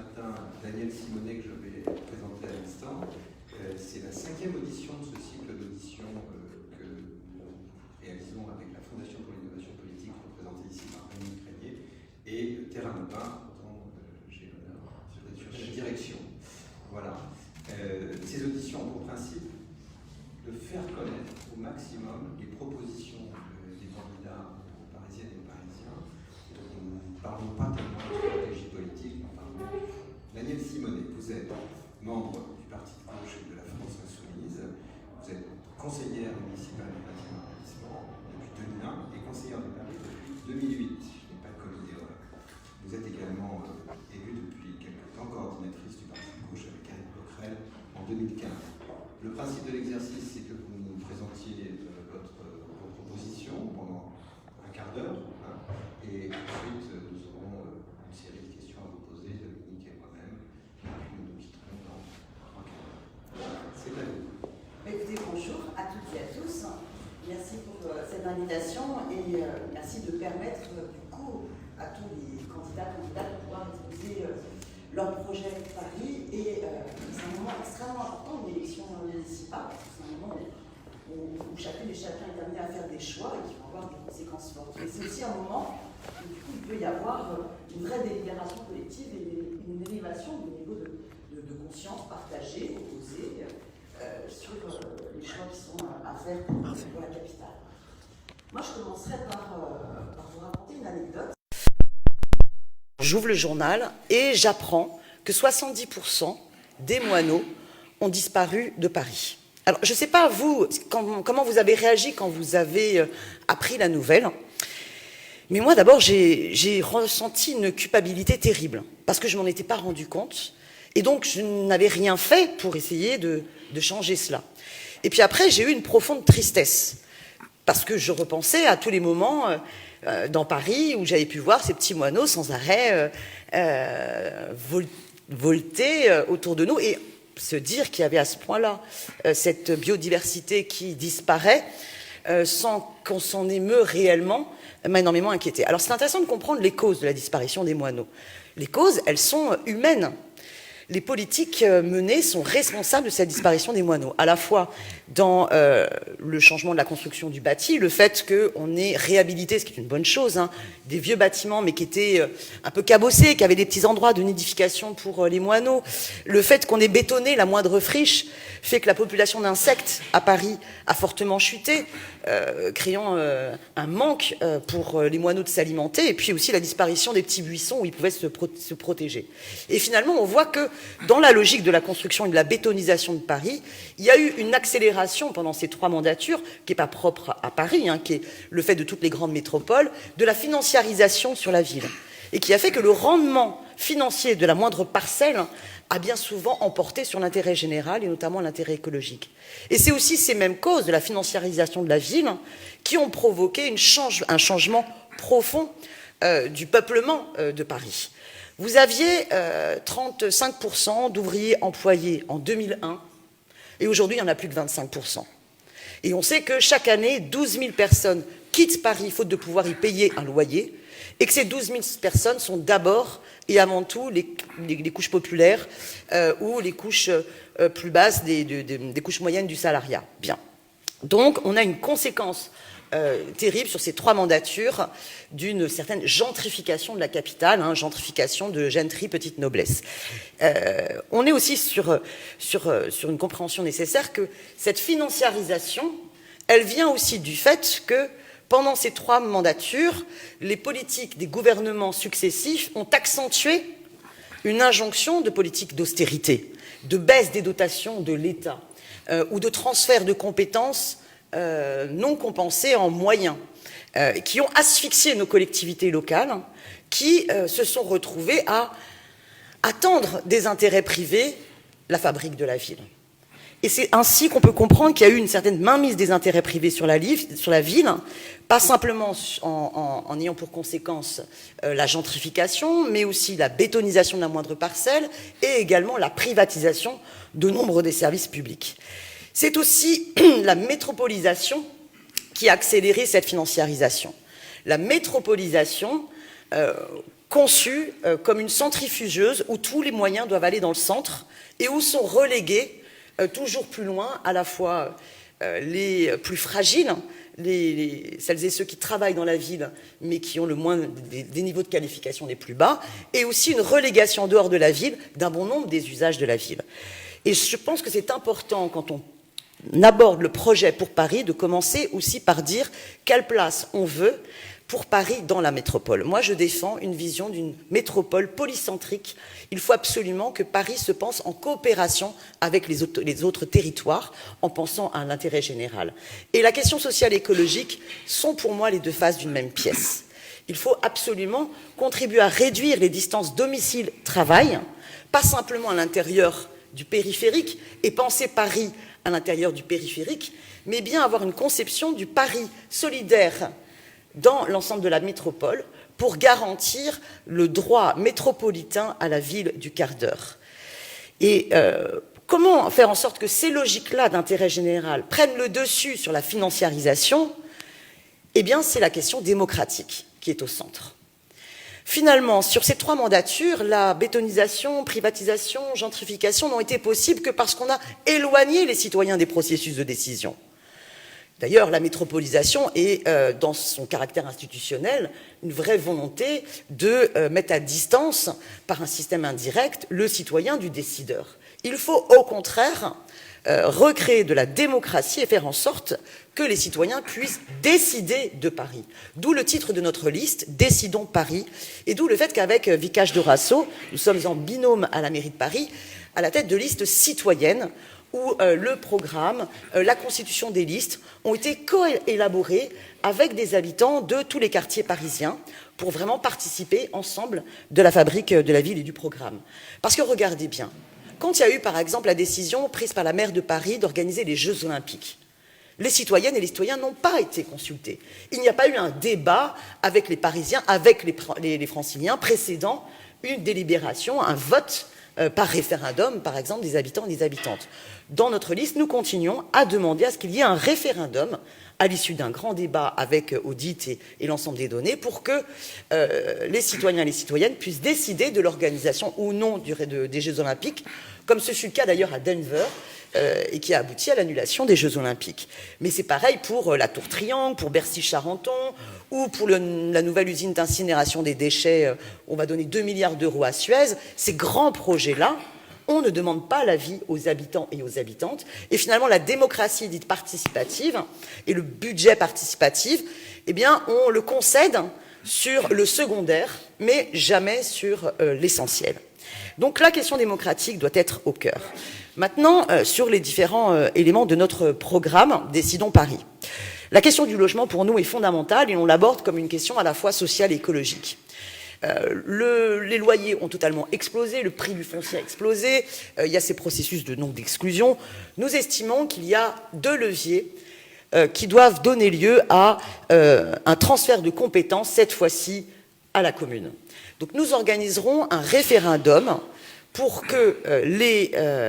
matin Daniel Simonet, que je vais présenter à l'instant. C'est la 5e audition de ce cycle d'auditions que nous réalisons avec la Fondation pour l'innovation politique, représentée ici par Rémi Crénier, et Terra Nova, dont j'ai l'honneur d'être sur la direction. Voilà. Ces auditions ont pour principe de faire connaître au maximum les propositions des candidats parisiennes et parisiens. Donc, nous ne parlons pas tellement de stratégie politique, nous parlons. Daniel Simonet, vous êtes membre du Parti de gauche de la France Insoumise, vous êtes conseillère municipale du 20e arrondissement depuis 2001 et conseillère de Paris depuis 2008. Je n'ai pas commis d'erreur. Vous êtes également élue depuis quelque temps coordinatrice du Parti de gauche avec Karine Coquerel en 2015. Le principe de l'exercice, c'est que vous nous présentiez vos propositions pendant un quart d'heure, hein, et ensuite nous aurons une série de questions à vous poser, Dominique et moi-même, et puis nous nous quitterons dans un quart d'heure. C'est à vous. Écoutez, bonjour à toutes et à tous. Merci pour cette invitation et merci de permettre du coup à tous les candidats de pouvoir exposer leur projet de Paris. Et c'est un moment extrêmement important, une élection municipale. C'est un moment où chacune et chacun est amené à faire des choix et qui vont avoir des conséquences fortes. Et c'est aussi un moment où du coup il peut y avoir une vraie délibération collective et une élévation du niveau de conscience partagée, opposée, sur les choix qui sont à faire pour la capitale. Moi, je commencerai par vous raconter une anecdote. J'ouvre le journal et j'apprends que 70% des moineaux ont disparu de Paris. Alors, je ne sais pas, vous, comment vous avez réagi quand vous avez appris la nouvelle, mais moi, d'abord, j'ai ressenti une culpabilité terrible, parce que je ne m'en étais pas rendu compte, et donc je n'avais rien fait pour essayer de changer cela. Et puis après, j'ai eu une profonde tristesse, parce que je repensais à tous les moments dans Paris où j'avais pu voir ces petits moineaux sans arrêt volter autour de nous, et se dire qu'il y avait à ce point-là cette biodiversité qui disparaît sans qu'on s'en émeut réellement m'a énormément inquiétée. Alors c'est intéressant de comprendre les causes de la disparition des moineaux. Les causes, elles sont humaines. Les politiques menées sont responsables de cette disparition des moineaux, à la fois dans le changement de la construction du bâti, le fait qu'on ait réhabilité, ce qui est une bonne chose, hein, des vieux bâtiments mais qui étaient un peu cabossés, qui avaient des petits endroits de nidification pour les moineaux, le fait qu'on ait bétonné la moindre friche fait que la population d'insectes à Paris a fortement chuté, créant un manque pour les moineaux de s'alimenter, et puis aussi la disparition des petits buissons où ils pouvaient se protéger. Et finalement, on voit que dans la logique de la construction et de la bétonisation de Paris, il y a eu une accélération pendant ces 3 mandatures, qui n'est pas propre à Paris, hein, qui est le fait de toutes les grandes métropoles, de la financiarisation sur la ville, et qui a fait que le rendement financier de la moindre parcelle a bien souvent emporté sur l'intérêt général et notamment l'intérêt écologique. Et c'est aussi ces mêmes causes de la financiarisation de la ville qui ont provoqué un changement profond du peuplement de Paris. Vous aviez 35% d'ouvriers employés en 2001 et aujourd'hui il y en a plus que 25%. Et on sait que chaque année, 12 000 personnes quittent Paris faute de pouvoir y payer un loyer, et que ces 12 000 personnes sont d'abord et avant tout les couches populaires ou les couches plus basses des couches moyennes du salariat. Bien. Donc, on a une conséquence terrible sur ces 3 mandatures d'une certaine gentrification de la capitale, hein, gentrification de gentry, petite noblesse. On est aussi sur une compréhension nécessaire que cette financiarisation, elle vient aussi du fait que pendant ces 3 mandatures, les politiques des gouvernements successifs ont accentué une injonction de politique d'austérité, de baisse des dotations de l'État ou de transfert de compétences non compensées en moyens, qui ont asphyxié nos collectivités locales, qui se sont retrouvées à attendre des intérêts privés la fabrique de la ville. Et c'est ainsi qu'on peut comprendre qu'il y a eu une certaine mainmise des intérêts privés sur la ville, pas simplement en ayant pour conséquence la gentrification, mais aussi la bétonisation de la moindre parcelle et également la privatisation de nombre des services publics. C'est aussi la métropolisation qui a accéléré cette financiarisation. La métropolisation conçue comme une centrifugeuse où tous les moyens doivent aller dans le centre et où sont relégués toujours plus loin à la fois les plus fragiles, celles et ceux qui travaillent dans la ville mais qui ont le moins des niveaux de qualification les plus bas, et aussi une relégation en dehors de la ville d'un bon nombre des usages de la ville. Et je pense que c'est important, quand on aborde le projet pour Paris, de commencer aussi par dire quelle place on veut pour Paris dans la métropole. Moi, je défends une vision d'une métropole polycentrique. Il faut absolument que Paris se pense en coopération avec les autres territoires, en pensant à l'intérêt général. Et la question sociale et écologique sont pour moi les deux faces d'une même pièce. Il faut absolument contribuer à réduire les distances domicile-travail, pas simplement à l'intérieur du périphérique, et penser Paris à l'intérieur du périphérique, mais bien avoir une conception du Paris solidaire dans l'ensemble de la métropole pour garantir le droit métropolitain à la ville du quart d'heure. Et comment faire en sorte que ces logiques-là d'intérêt général prennent le dessus sur la financiarisation? Eh bien, c'est la question démocratique qui est au centre. Finalement, sur ces 3 mandatures, la bétonisation, privatisation, gentrification n'ont été possibles que parce qu'on a éloigné les citoyens des processus de décision. D'ailleurs, la métropolisation est, dans son caractère institutionnel, une vraie volonté de mettre à distance, par un système indirect, le citoyen du décideur. Il faut, au contraire, recréer de la démocratie et faire en sorte que les citoyens puissent décider de Paris. D'où le titre de notre liste, Décidons Paris, et d'où le fait qu'avec Vikash Dorasso, nous sommes en binôme à la mairie de Paris, à la tête de listes citoyennes, où le programme, la constitution des listes ont été co-élaborés avec des habitants de tous les quartiers parisiens pour vraiment participer ensemble de la fabrique de la ville et du programme. Parce que regardez bien, quand il y a eu par exemple la décision prise par la maire de Paris d'organiser les Jeux Olympiques, les citoyennes et les citoyens n'ont pas été consultés. Il n'y a pas eu un débat avec les Parisiens, avec les Franciliens précédant une délibération, un vote par référendum, par exemple, des habitants et des habitantes. Dans notre liste, nous continuons à demander à ce qu'il y ait un référendum à l'issue d'un grand débat avec Audit et l'ensemble des données pour que les citoyens et les citoyennes puissent décider de l'organisation ou non des Jeux Olympiques, comme ce fut le cas d'ailleurs à Denver, et qui a abouti à l'annulation des Jeux Olympiques. Mais c'est pareil pour la Tour Triangle, pour Bercy-Charenton, ou pour la nouvelle usine d'incinération des déchets, on va donner 2 milliards d'euros à Suez. Ces grands projets-là, on ne demande pas l'avis aux habitants et aux habitantes. Et finalement, la démocratie dite participative et le budget participatif, eh bien, on le concède sur le secondaire, mais jamais sur l'essentiel. Donc la question démocratique doit être au cœur. Maintenant, sur les différents éléments de notre programme Décidons Paris. La question du logement, pour nous, est fondamentale et on l'aborde comme une question à la fois sociale et écologique. Les loyers ont totalement explosé, le prix du foncier a explosé, il y a ces processus d'exclusion. Nous estimons qu'il y a 2 leviers qui doivent donner lieu à un transfert de compétences, cette fois-ci à la commune. Donc nous organiserons un référendum pour que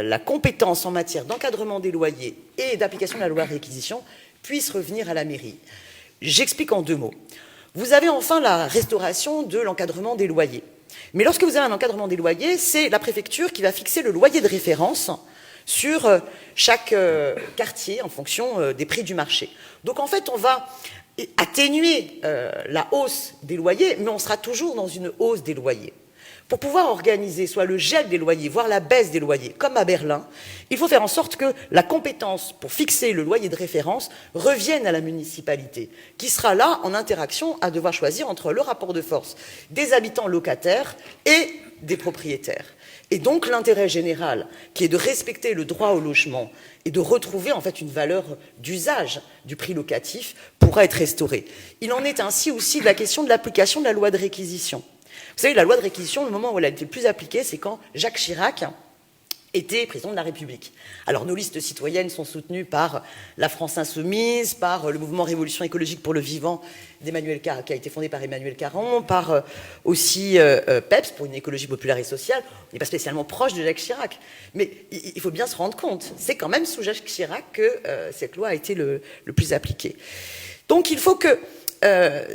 la compétence en matière d'encadrement des loyers et d'application de la loi réquisition puisse revenir à la mairie. J'explique en 2 mots. Vous avez enfin la restauration de l'encadrement des loyers. Mais lorsque vous avez un encadrement des loyers, c'est la préfecture qui va fixer le loyer de référence sur chaque quartier en fonction des prix du marché. Donc en fait, on va atténuer la hausse des loyers, mais on sera toujours dans une hausse des loyers. Pour pouvoir organiser soit le gel des loyers, voire la baisse des loyers, comme à Berlin, il faut faire en sorte que la compétence pour fixer le loyer de référence revienne à la municipalité, qui sera là en interaction à devoir choisir entre le rapport de force des habitants locataires et des propriétaires. Et donc l'intérêt général, qui est de respecter le droit au logement et de retrouver en fait une valeur d'usage du prix locatif, pourra être restauré. Il en est ainsi aussi de la question de l'application de la loi de réquisition. Vous savez, la loi de réquisition, le moment où elle a été le plus appliquée, c'est quand Jacques Chirac était président de la République. Alors nos listes citoyennes sont soutenues par la France Insoumise, par le mouvement Révolution écologique pour le vivant qui a été fondé par Emmanuel Caron, par aussi PEPS pour une écologie populaire et sociale. On n'est pas spécialement proche de Jacques Chirac, mais il faut bien se rendre compte, c'est quand même sous Jacques Chirac que cette loi a été le plus appliquée. Donc il faut que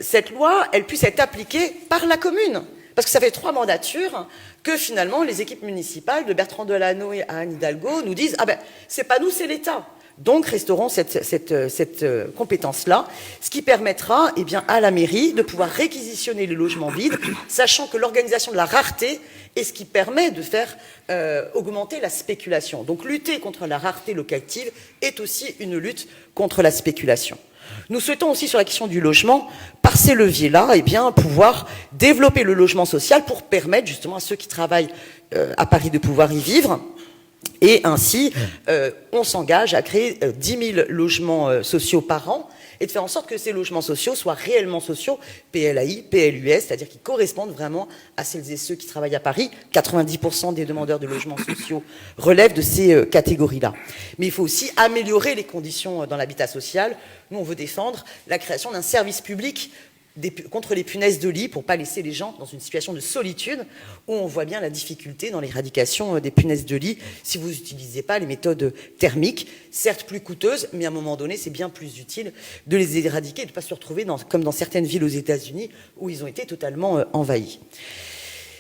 cette loi, elle puisse être appliquée par la commune. Parce que ça fait 3 mandatures que finalement les équipes municipales, de Bertrand Delanoë à Anne Hidalgo, nous disent « Ah ben, c'est pas nous, c'est l'État ». Donc, restaurons cette compétence-là, ce qui permettra eh bien, à la mairie de pouvoir réquisitionner les logements vides, sachant que l'organisation de la rareté est ce qui permet de faire augmenter la spéculation. Donc, lutter contre la rareté locative est aussi une lutte contre la spéculation. Nous souhaitons aussi, sur la question du logement, par ces leviers-là, eh bien, pouvoir développer le logement social pour permettre justement à ceux qui travaillent à Paris de pouvoir y vivre. Et ainsi, on s'engage à créer 10 000 logements sociaux par an et de faire en sorte que ces logements sociaux soient réellement sociaux, PLAI, PLUS, c'est-à-dire qu'ils correspondent vraiment à celles et ceux qui travaillent à Paris. 90% des demandeurs de logements sociaux relèvent de ces catégories-là. Mais il faut aussi améliorer les conditions dans l'habitat social. Nous, on veut défendre la création d'un service public contre les punaises de lit pour ne pas laisser les gens dans une situation de solitude où on voit bien la difficulté dans l'éradication des punaises de lit si vous n'utilisez pas les méthodes thermiques, certes plus coûteuses, mais à un moment donné, c'est bien plus utile de les éradiquer et de ne pas se retrouver comme dans certaines villes aux États-Unis où ils ont été totalement envahis.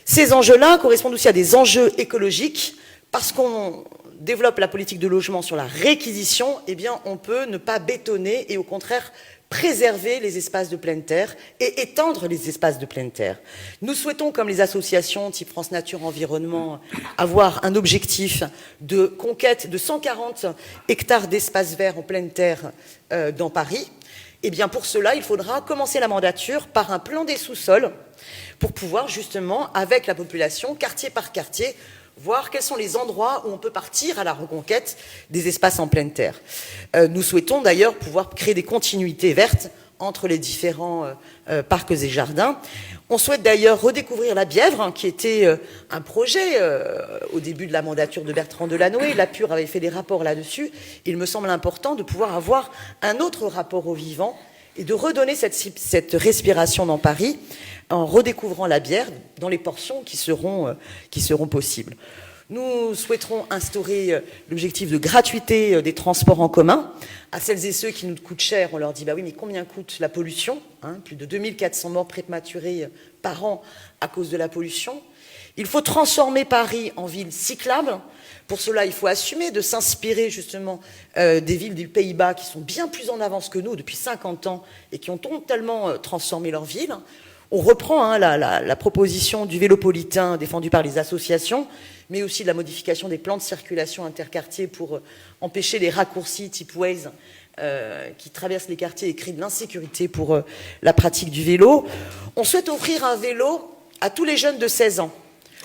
Ces enjeux-là correspondent aussi à des enjeux écologiques parce qu'on développe la politique de logement sur la réquisition, eh bien, on peut ne pas bétonner et au contraire préserver les espaces de pleine terre et étendre les espaces de pleine terre. Nous souhaitons, comme les associations type France Nature Environnement, avoir un objectif de conquête de 140 hectares d'espaces verts en pleine terre dans Paris. Eh bien, pour cela, il faudra commencer la mandature par un plan des sous-sols pour pouvoir justement, avec la population, quartier par quartier, voir quels sont les endroits où on peut partir à la reconquête des espaces en pleine terre. Nous souhaitons d'ailleurs pouvoir créer des continuités vertes entre les différents parcs et jardins. On souhaite d'ailleurs redécouvrir la Bièvre, hein, qui était un projet au début de la mandature de Bertrand Delanoë. La Pure avait fait des rapports là-dessus. Il me semble important de pouvoir avoir un autre rapport au vivant et de redonner cette respiration dans Paris en redécouvrant la bière dans les portions qui seront possibles. Nous souhaiterons instaurer l'objectif de gratuité des transports en commun. À celles et ceux qui nous coûtent cher, on leur dit « bah oui, mais combien coûte la pollution » Plus de 2400 morts prématurées par an à cause de la pollution. Il faut transformer Paris en ville cyclable. Pour cela, il faut assumer de s'inspirer justement des villes des Pays-Bas qui sont bien plus en avance que nous depuis 50 ans et qui ont totalement transformé leur ville. On reprend la proposition du vélopolitain défendue par les associations, mais aussi de la modification des plans de circulation interquartiers pour empêcher les raccourcis type Waze qui traversent les quartiers et créent de l'insécurité pour la pratique du vélo. On souhaite offrir un vélo à tous les jeunes de 16 ans.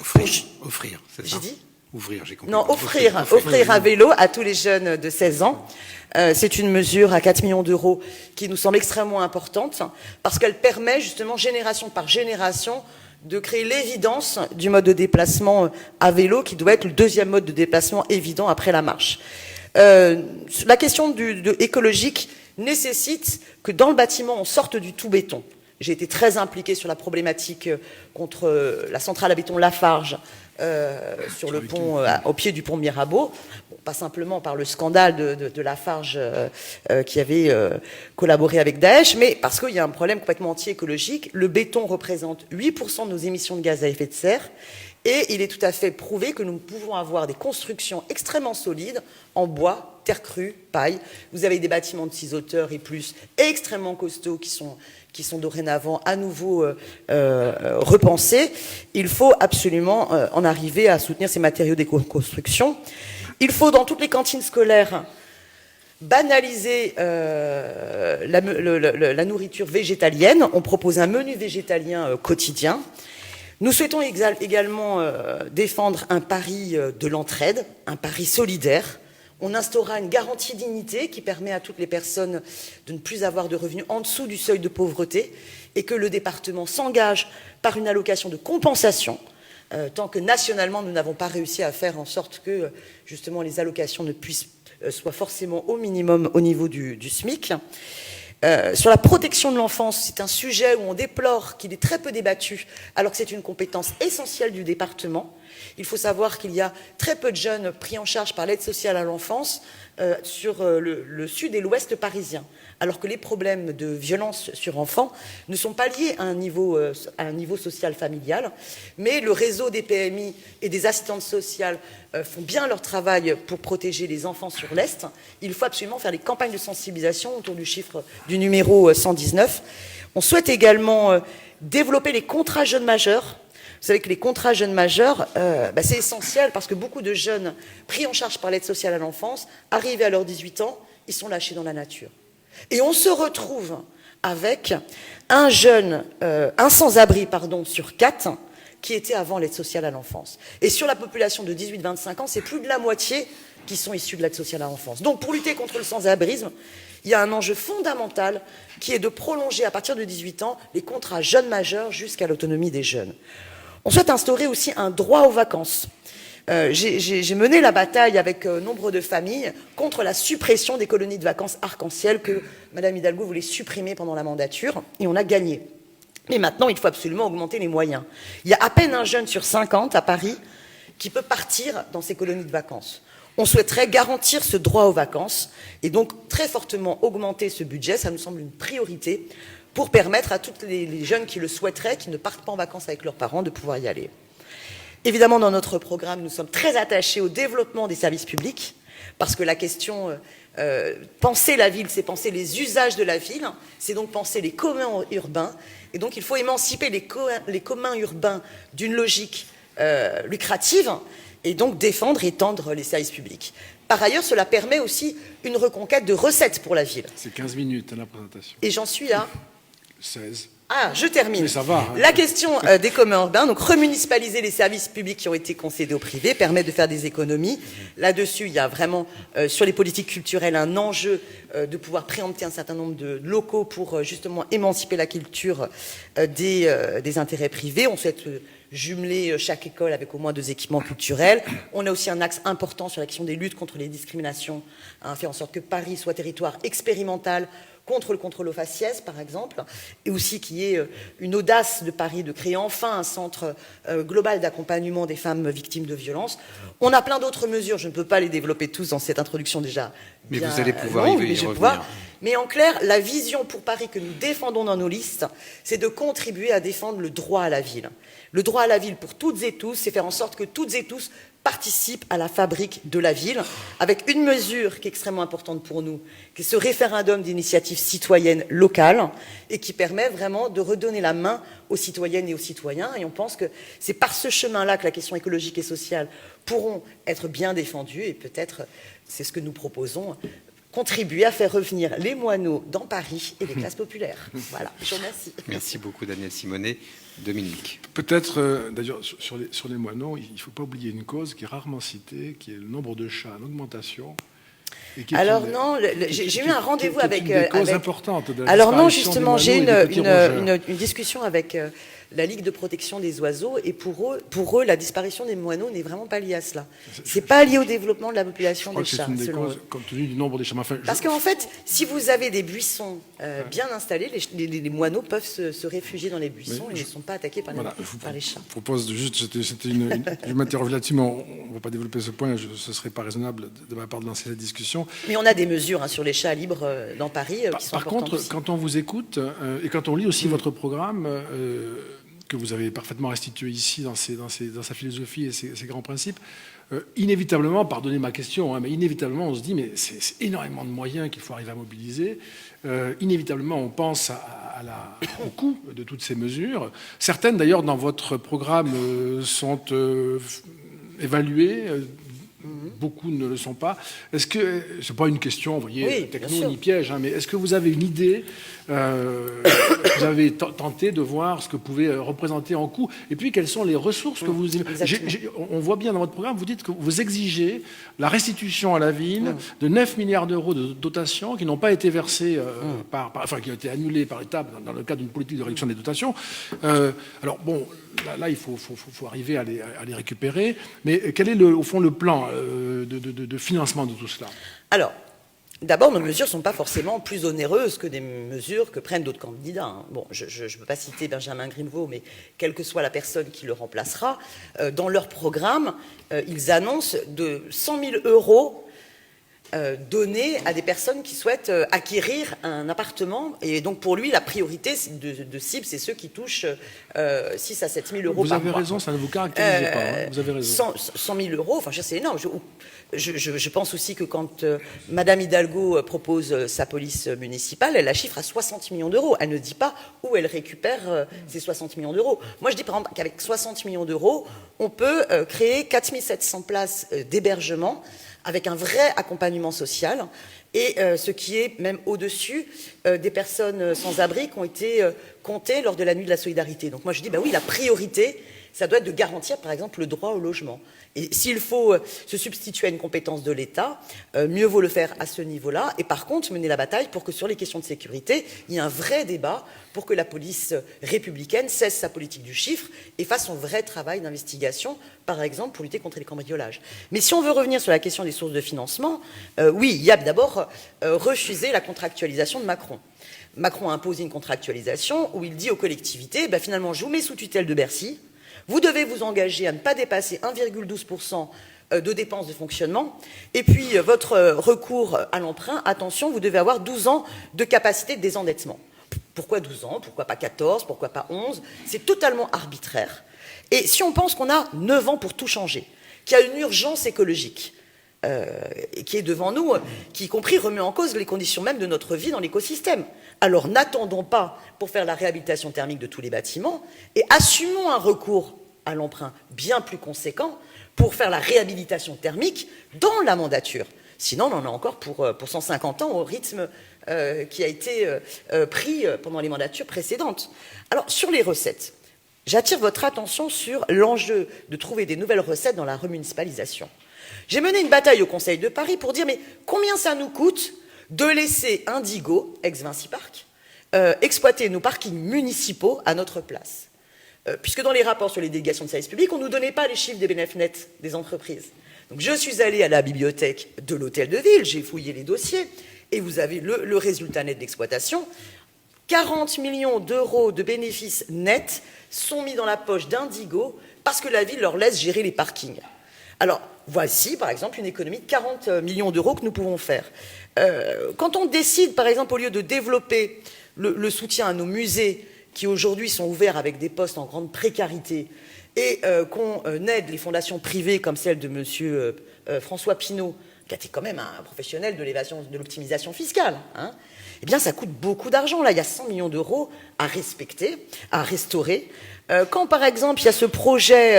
Offrir, c'est ça. J'ai dit ? Ouvrir, j'ai compris. Non, offrir un vélo à tous les jeunes de 16 ans. C'est une mesure à 4 millions d'euros qui nous semble extrêmement importante parce qu'elle permet justement, génération par génération, de créer l'évidence du mode de déplacement à vélo qui doit être le deuxième mode de déplacement évident après la marche. La question écologique nécessite que dans le bâtiment, on sorte du tout béton. J'ai été très impliquée sur la problématique contre la centrale à béton Lafarge sur le pont, au pied du pont Mirabeau. Bon, pas simplement par le scandale de Lafarge qui avait collaboré avec Daesh, mais parce qu'il y a un problème complètement anti-écologique. Le béton représente 8% de nos émissions de gaz à effet de serre. Et il est tout à fait prouvé que nous pouvons avoir des constructions extrêmement solides en bois, terre crue, paille. Vous avez des bâtiments de 6 hauteurs et plus extrêmement costauds qui sont dorénavant à nouveau repensés. Il faut absolument en arriver à soutenir ces matériaux d'éco-construction. Il faut, dans toutes les cantines scolaires, banaliser la nourriture végétalienne. On propose un menu végétalien quotidien. Nous souhaitons également défendre un pari de l'entraide, un pari solidaire. On instaurera une garantie dignité qui permet à toutes les personnes de ne plus avoir de revenus en dessous du seuil de pauvreté et que le département s'engage par une allocation de compensation tant que nationalement nous n'avons pas réussi à faire en sorte que justement les allocations ne puissent soient forcément au minimum au niveau du SMIC. Sur la protection de l'enfance, c'est un sujet où on déplore qu'il est très peu débattu, alors que c'est une compétence essentielle du département. Il faut savoir qu'il y a très peu de jeunes pris en charge par l'aide sociale à l'enfance, sur le sud et l'ouest parisien, alors que les problèmes de violence sur enfants ne sont pas liés à un niveau social familial, mais le réseau des PMI et des assistantes sociales font bien leur travail pour protéger les enfants sur l'Est. Il faut absolument faire des campagnes de sensibilisation autour du numéro 119. On souhaite également développer les contrats jeunes majeurs. Vous savez que les contrats jeunes majeurs, c'est essentiel parce que beaucoup de jeunes pris en charge par l'aide sociale à l'enfance, arrivés à leurs 18 ans, ils sont lâchés dans la nature. Et on se retrouve avec un sans-abri, sur 4 qui était avant l'aide sociale à l'enfance. Et sur la population de 18-25 ans, c'est plus de la moitié qui sont issus de l'aide sociale à l'enfance. Donc pour lutter contre le sans-abrisme, il y a un enjeu fondamental qui est de prolonger à partir de 18 ans les contrats jeunes majeurs jusqu'à l'autonomie des jeunes. On souhaite instaurer aussi un droit aux vacances. J'ai mené la bataille avec nombre de familles contre la suppression des colonies de vacances arc-en-ciel que Mme Hidalgo voulait supprimer pendant la mandature, et on a gagné. Mais maintenant, il faut absolument augmenter les moyens. Il y a à peine un jeune sur 50 à Paris qui peut partir dans ces colonies de vacances. On souhaiterait garantir ce droit aux vacances et donc très fortement augmenter ce budget. Ça nous semble une priorité pour permettre à tous les jeunes qui le souhaiteraient, qui ne partent pas en vacances avec leurs parents, de pouvoir y aller. Évidemment, dans notre programme, nous sommes très attachés au développement des services publics, parce que la question, penser la ville, c'est penser les usages de la ville, c'est donc penser les communs urbains, et donc il faut émanciper les communs urbains d'une logique lucrative, et donc défendre et étendre les services publics. Par ailleurs, cela permet aussi une reconquête de recettes pour la ville. C'est 15 minutes à la présentation. Et j'en suis à 16. Ah, je termine. Mais ça va. Hein. La question des communs urbains, donc remunicipaliser les services publics qui ont été concédés au privé, permet de faire des économies. Là-dessus, il y a vraiment, sur les politiques culturelles, un enjeu de pouvoir préempter un certain nombre de locaux pour justement émanciper la culture des intérêts privés. On souhaite jumeler chaque école avec au moins 2 équipements culturels. On a aussi un axe important sur la question des luttes contre les discriminations, faire en sorte que Paris soit territoire expérimental contre le contrôle au faciès, par exemple, et aussi qu'il y ait une audace de Paris de créer enfin un centre global d'accompagnement des femmes victimes de violences. On a plein d'autres mesures, je ne peux pas les développer tous dans cette introduction déjà. Mais vous allez pouvoir longue, y revenir. Mais en clair, la vision pour Paris que nous défendons dans nos listes, c'est de contribuer à défendre le droit à la ville. Le droit à la ville pour toutes et tous, c'est faire en sorte que toutes et tous participent à la fabrique de la ville, avec une mesure qui est extrêmement importante pour nous, qui est ce référendum d'initiative citoyenne locale, et qui permet vraiment de redonner la main aux citoyennes et aux citoyens. Et on pense que c'est par ce chemin-là que la question écologique et sociale pourront être bien défendues, et peut-être, c'est ce que nous proposons, contribuer à faire revenir les moineaux dans Paris et les classes populaires. Voilà, je vous remercie. Merci beaucoup Daniel Simonet. Dominique. Peut-être, d'ailleurs, sur les moineaux, il ne faut pas oublier une cause qui est rarement citée, qui est le nombre de chats en augmentation. Alors non, j'ai eu un rendez-vous avec... Une des causes importantes de la alors non, disparition justement, des j'ai moineaux une discussion avec la Ligue de protection des oiseaux, et pour eux, la disparition des moineaux n'est vraiment pas liée à cela. C'est pas lié au développement de la population des chats. C'est une des causes, compte tenu du nombre des chats. Enfin, parce qu'en fait, si vous avez des buissons bien installés, les moineaux peuvent se réfugier dans les buissons et ne sont pas attaqués par les chats. Je propose juste, je m'interroge là-dessus, mais on ne va pas développer ce point, ce ne serait pas raisonnable de ma part de lancer cette discussion. Mais on a des mesures sur les chats libres dans Paris qui sont importantes. Par contre, aussi. quand on vous écoute, et quand on lit aussi votre programme, que vous avez parfaitement restitué ici dans sa philosophie et ses grands principes, inévitablement, pardonnez ma question, mais inévitablement on se dit, mais c'est énormément de moyens qu'il faut arriver à mobiliser. Inévitablement, on pense au coût de toutes ces mesures. Certaines, d'ailleurs, dans votre programme sont évaluées. Beaucoup ne le sont pas. Est-ce que, c'est pas une question, vous voyez, techno ni piège, mais est-ce que vous avez une idée, vous avez tenté de voir ce que pouvait représenter en coût, et puis quelles sont les ressources que vous... On voit bien dans votre programme, vous dites que vous exigez la restitution à la ville de 9 milliards d'euros de dotations qui n'ont pas été versées, qui ont été annulées par l'État dans le cadre d'une politique de réduction des dotations. Alors bon, là il faut arriver à les récupérer, mais quel est au fond le plan de financement de tout cela? Alors, d'abord, nos mesures ne sont pas forcément plus onéreuses que des mesures que prennent d'autres candidats. Bon, je ne peux pas citer Benjamin Griveaux, mais quelle que soit la personne qui le remplacera, dans leur programme, ils annoncent de 100 000 euros donné à des personnes qui souhaitent acquérir un appartement. Et donc, pour lui, la priorité de cible, c'est ceux qui touchent 6 à 7 000 euros par mois. Vous avez raison, ça ne vous caractérise pas. Hein. Vous avez raison. 100 000 euros, enfin, c'est énorme. Je pense aussi que quand Madame Hidalgo propose sa police municipale, elle la chiffre à 60 millions d'euros. Elle ne dit pas où elle récupère ces 60 millions d'euros. Moi, je dis par exemple qu'avec 60 millions d'euros, on peut créer 4 700 places d'hébergement avec un vrai accompagnement social, et ce qui est même au-dessus des personnes sans abri qui ont été comptées lors de la nuit de la solidarité. Donc moi je dis, oui, la priorité, ça doit être de garantir par exemple le droit au logement. Et s'il faut se substituer à une compétence de l'État, mieux vaut le faire à ce niveau-là, et par contre mener la bataille pour que sur les questions de sécurité, il y ait un vrai débat pour que la police républicaine cesse sa politique du chiffre et fasse son vrai travail d'investigation, par exemple pour lutter contre les cambriolages. Mais si on veut revenir sur la question des sources de financement, oui, il y a d'abord refusé la contractualisation de Macron. Macron a imposé une contractualisation où il dit aux collectivités, finalement je vous mets sous tutelle de Bercy, vous devez vous engager à ne pas dépasser 1,12% de dépenses de fonctionnement. Et puis, votre recours à l'emprunt, attention, vous devez avoir 12 ans de capacité de désendettement. Pourquoi 12 ans? Pourquoi pas 14? Pourquoi pas 11? C'est totalement arbitraire. Et si on pense qu'on a 9 ans pour tout changer, qu'il y a une urgence écologique qui est devant nous, qui, y compris, remet en cause les conditions même de notre vie dans l'écosystème. Alors n'attendons pas pour faire la réhabilitation thermique de tous les bâtiments et assumons un recours à l'emprunt bien plus conséquent pour faire la réhabilitation thermique dans la mandature. Sinon, on en a encore pour 150 ans au rythme qui a été pris pendant les mandatures précédentes. Alors, sur les recettes, j'attire votre attention sur l'enjeu de trouver des nouvelles recettes dans la remunicipalisation. J'ai mené une bataille au Conseil de Paris pour dire, mais combien ça nous coûte de laisser Indigo, ex-Vinci Park, exploiter nos parkings municipaux à notre place. Puisque dans les rapports sur les délégations de services publics, on ne nous donnait pas les chiffres des bénéfices nets des entreprises. Donc je suis allée à la bibliothèque de l'hôtel de ville, j'ai fouillé les dossiers, et vous avez le résultat net d'exploitation. 40 millions d'euros de bénéfices nets sont mis dans la poche d'Indigo parce que la ville leur laisse gérer les parkings. Alors, voici, par exemple, une économie de 40 millions d'euros que nous pouvons faire. Quand on décide, par exemple, au lieu de développer le soutien à nos musées, qui aujourd'hui sont ouverts avec des postes en grande précarité, et qu'on aide les fondations privées comme celle de M. François Pinault, qui était quand même un professionnel de l'évasion, de l'optimisation fiscale, eh bien, ça coûte beaucoup d'argent. Là, il y a 100 millions d'euros à respecter, à restaurer. Quand, par exemple, il y a ce projet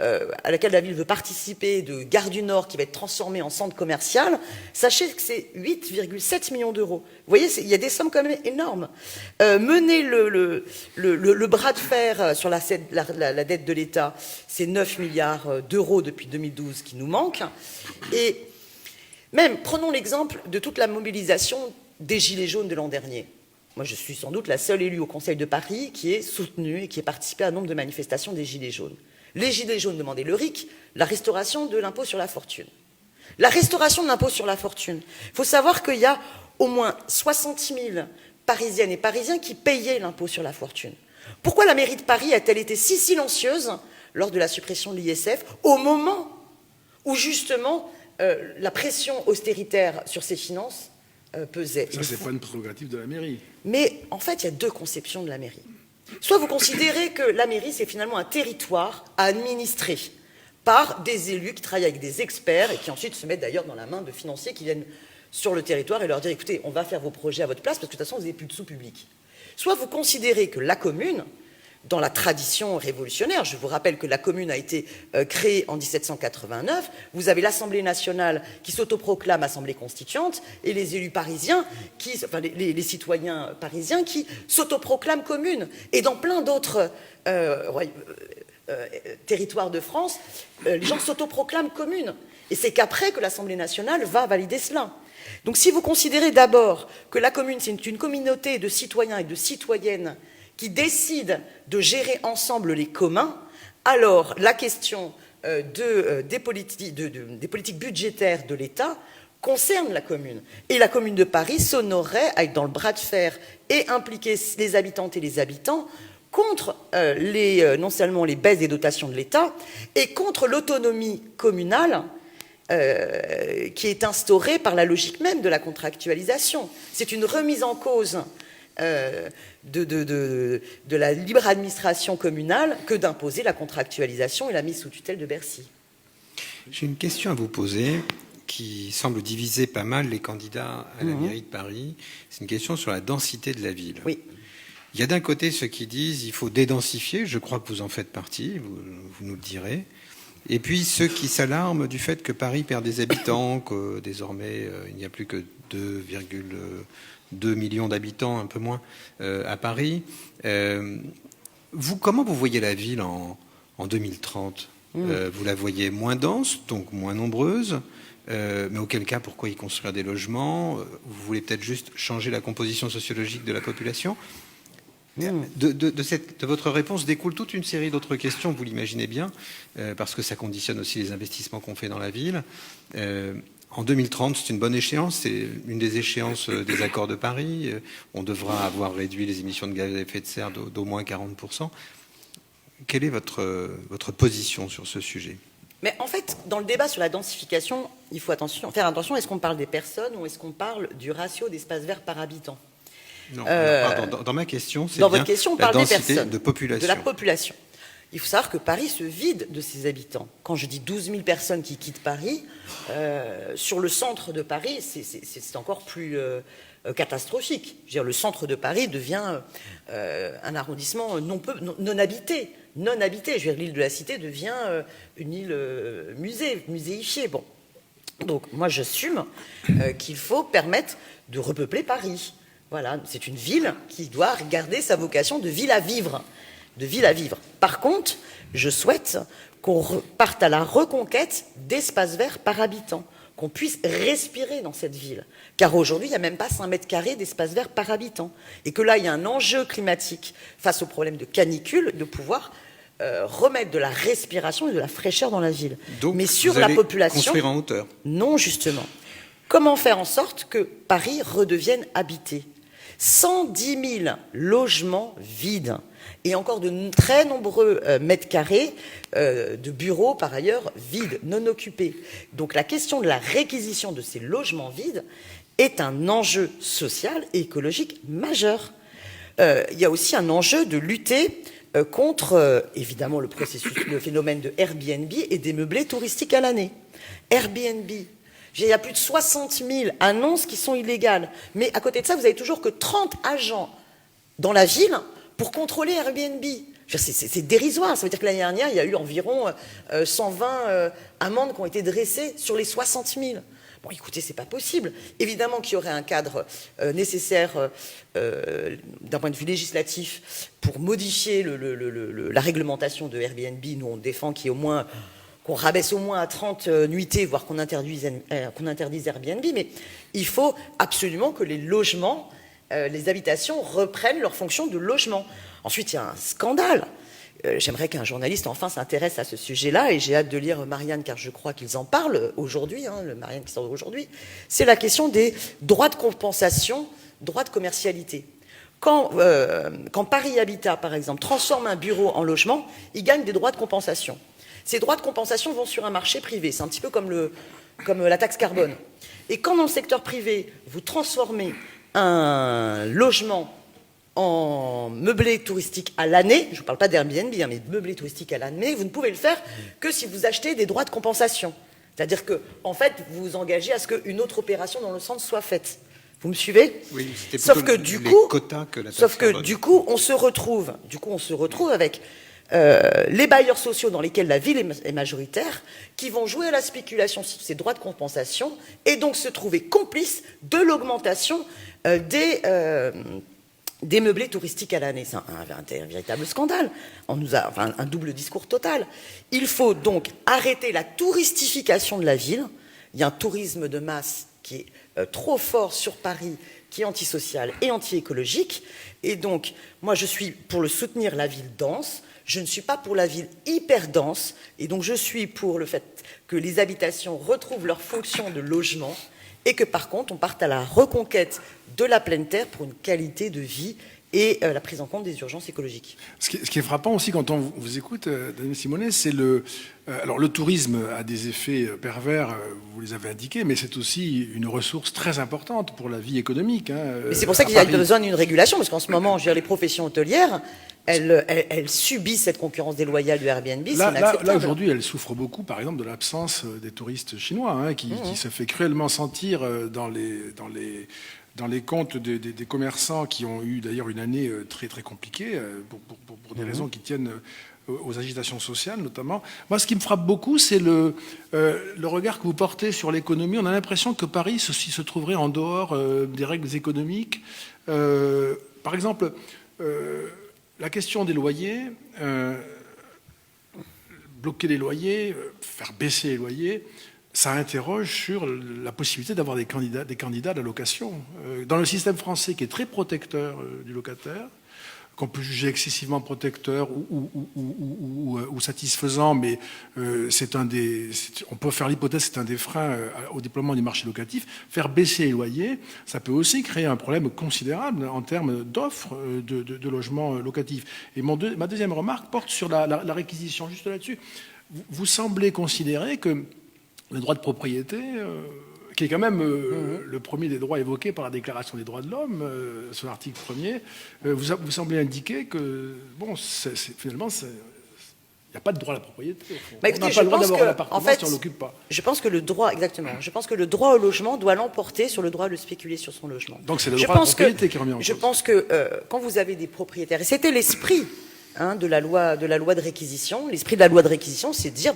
à laquelle la ville veut participer de Gare du Nord qui va être transformé en centre commercial, sachez que c'est 8,7 millions d'euros. Vous voyez, il y a des sommes quand même énormes. Mener le bras de fer sur la dette de l'État, c'est 9 milliards d'euros depuis 2012 qui nous manquent. Et même, prenons l'exemple de toute la mobilisation des Gilets jaunes de l'an dernier. Moi, je suis sans doute la seule élue au Conseil de Paris qui est soutenue et qui a participé à un nombre de manifestations des Gilets jaunes. Les Gilets jaunes demandaient le RIC, la restauration de l'impôt sur la fortune. La restauration de l'impôt sur la fortune. Il faut savoir qu'il y a au moins 60 000 Parisiennes et Parisiens qui payaient l'impôt sur la fortune. Pourquoi la mairie de Paris a-t-elle été si silencieuse lors de la suppression de l'ISF au moment où, justement, la pression austéritaire sur ses finances pesait. Ça, c'est pas une prérogative de la mairie. Mais en fait, il y a deux conceptions de la mairie. Soit vous considérez que la mairie, c'est finalement un territoire à administrer par des élus qui travaillent avec des experts et qui ensuite se mettent d'ailleurs dans la main de financiers qui viennent sur le territoire et leur dire, écoutez, on va faire vos projets à votre place parce que de toute façon, vous n'avez plus de sous publics. Soit vous considérez que la commune, dans la tradition révolutionnaire, je vous rappelle que la commune a été créée en 1789, vous avez l'Assemblée nationale qui s'autoproclame Assemblée constituante et les élus parisiens, les citoyens parisiens qui s'autoproclament commune. Et dans plein d'autres territoires de France, les gens s'autoproclament commune. Et c'est qu'après que l'Assemblée nationale va valider cela. Donc si vous considérez d'abord que la commune, c'est une communauté de citoyens et de citoyennes qui décident de gérer ensemble les communs, alors la question des politiques budgétaires de l'État concerne la commune. Et la commune de Paris s'honorerait à être dans le bras de fer et impliquer les habitantes et les habitants contre non seulement les baisses des dotations de l'État, et contre l'autonomie communale qui est instaurée par la logique même de la contractualisation. C'est une remise en cause de la libre administration communale que d'imposer la contractualisation et la mise sous tutelle de Bercy. J'ai une question à vous poser qui semble diviser pas mal les candidats à la mairie de Paris. C'est une question sur la densité de la ville. Oui. Il y a d'un côté ceux qui disent il faut dédensifier, je crois que vous en faites partie, vous nous le direz. Et puis ceux qui s'alarment du fait que Paris perd des habitants, que désormais il n'y a plus que 2,2 millions d'habitants, un peu moins, à Paris. Comment vous voyez la ville en 2030 ? Vous la voyez moins dense, donc moins nombreuse, mais auquel cas, pourquoi y construire des logements ? Vous voulez peut-être juste changer la composition sociologique de la population ? De votre réponse découle toute une série d'autres questions, vous l'imaginez bien, parce que ça conditionne aussi les investissements qu'on fait dans la ville. En 2030, c'est une bonne échéance, c'est une des échéances des accords de Paris. On devra avoir réduit les émissions de gaz à effet de serre d'au moins 40%. Quelle est votre position sur ce sujet ? Mais en fait, dans le débat sur la densification, il faut faire attention, est-ce qu'on parle des personnes ou est-ce qu'on parle du ratio d'espace vert par habitant ? Non, pardon, dans ma question, c'est dans bien votre question, on la parle des densité personnes, de population. de la population. Il faut savoir que Paris se vide de ses habitants. Quand je dis 12 000 personnes qui quittent Paris, sur le centre de Paris, c'est encore plus catastrophique. Je veux dire, le centre de Paris devient un arrondissement non habité. Non habité. Je veux dire, l'île de la Cité devient une île muséifiée. Bon. Donc, moi, j'assume qu'il faut permettre de repeupler Paris. Voilà, c'est une ville qui doit garder sa vocation de ville à vivre. Par contre, je souhaite qu'on parte à la reconquête d'espaces verts par habitant, qu'on puisse respirer dans cette ville. Car aujourd'hui, il n'y a même pas 5 mètres carrés d'espace vert par habitant. Et que là, il y a un enjeu climatique face au problème de canicule, de pouvoir remettre de la respiration et de la fraîcheur dans la ville. Donc, mais sur vous la allez population, construire en hauteur. Non, justement. Comment faire en sorte que Paris redevienne habité ? 110 000 logements vides et encore de très nombreux mètres carrés de bureaux, par ailleurs, vides, non occupés. Donc la question de la réquisition de ces logements vides est un enjeu social et écologique majeur. Il y a aussi un enjeu de lutter contre, évidemment, le phénomène de Airbnb et des meublés touristiques à l'année. Airbnb. Il y a plus de 60 000 annonces qui sont illégales. Mais à côté de ça, vous n'avez toujours que 30 agents dans la ville pour contrôler Airbnb. C'est dérisoire. Ça veut dire que l'année dernière, il y a eu environ 120 amendes qui ont été dressées sur les 60 000. Bon, écoutez, c'est pas possible. Évidemment qu'il y aurait un cadre nécessaire d'un point de vue législatif pour modifier la réglementation de Airbnb. Nous, on défend qu'il y ait au moins... qu'on rabaisse au moins à 30 nuitées, voire qu'on interdise Airbnb, mais il faut absolument que les logements, les habitations reprennent leur fonction de logement. Ensuite, il y a un scandale. J'aimerais qu'un journaliste enfin s'intéresse à ce sujet-là, et j'ai hâte de lire Marianne, car je crois qu'ils en parlent aujourd'hui, le Marianne qui sort aujourd'hui. C'est la question des droits de compensation, droits de commercialité. Quand Paris Habitat, par exemple, transforme un bureau en logement, il gagne des droits de compensation. Ces droits de compensation vont sur un marché privé. C'est un petit peu comme la taxe carbone. Et quand dans le secteur privé, vous transformez un logement en meublé touristique à l'année, je ne parle pas d'Airbnb, mais de meublé touristique à l'année, vous ne pouvez le faire que si vous achetez des droits de compensation. C'est-à-dire que, en fait, vous vous engagez à ce qu'une autre opération dans le centre soit faite. Vous me suivez ? Oui, c'était sauf que plutôt du les coup, quotas que la taxe sauf que carbone. du coup, on se retrouve avec les bailleurs sociaux dans lesquels la ville est majoritaire, qui vont jouer à la spéculation sur ces droits de compensation et donc se trouver complices de l'augmentation des meublés touristiques à l'année. C'est un véritable scandale. On nous a un double discours total. Il faut donc arrêter la touristification de la ville. Il y a un tourisme de masse qui est trop fort sur Paris, qui est antisocial et anti-écologique. Et donc, moi, je suis pour soutenir la ville dense. Je ne suis pas pour la ville hyper dense. Et donc, je suis pour le fait que les habitations retrouvent leur fonction de logement et que, par contre, on parte à la reconquête de la pleine terre pour une qualité de vie et la prise en compte des urgences écologiques. Ce qui est frappant aussi quand on vous écoute, Daniel Simonet, c'est alors le tourisme a des effets pervers, vous les avez indiqués, mais c'est aussi une ressource très importante pour la vie économique. Mais c'est pour ça qu'il y a besoin d'une régulation, parce qu'en ce moment, je veux dire, les professions hôtelières, elles subissent cette concurrence déloyale du Airbnb. Là aujourd'hui, elles souffrent beaucoup, par exemple, de l'absence des touristes chinois, qui se fait cruellement sentir dans les comptes des commerçants qui ont eu d'ailleurs une année très très compliquée pour des raisons qui tiennent aux agitations sociales notamment. Moi, ce qui me frappe beaucoup, c'est le regard que vous portez sur l'économie. On a l'impression que Paris se trouverait en dehors des règles économiques. Par exemple, la question des loyers, bloquer les loyers, faire baisser les loyers, ça interroge sur la possibilité d'avoir des candidats d'allocation. Dans le système français qui est très protecteur du locataire, qu'on peut juger excessivement protecteur ou satisfaisant, mais on peut faire l'hypothèse que c'est un des freins au déploiement du marché locatif. Faire baisser les loyers, ça peut aussi créer un problème considérable en termes d'offres de logements locatifs. Et ma deuxième remarque porte sur la réquisition. Juste là-dessus, vous semblez considérer que le droit de propriété, qui est quand même le premier des droits évoqués par la Déclaration des droits de l'homme, son article 1er, vous semblez indiquer que, finalement, il n'y a pas de droit à la propriété. Écoutez, on n'a pas le droit d'avoir un appartement si on ne l'occupe pas. Je pense que le droit, exactement, je pense que le droit au logement doit l'emporter sur le droit de spéculer sur son logement. Donc c'est le droit à la propriété qui remet en cause. Je pense que quand vous avez des propriétaires, et c'était l'esprit de la loi de réquisition, l'esprit de la loi de réquisition, c'est de dire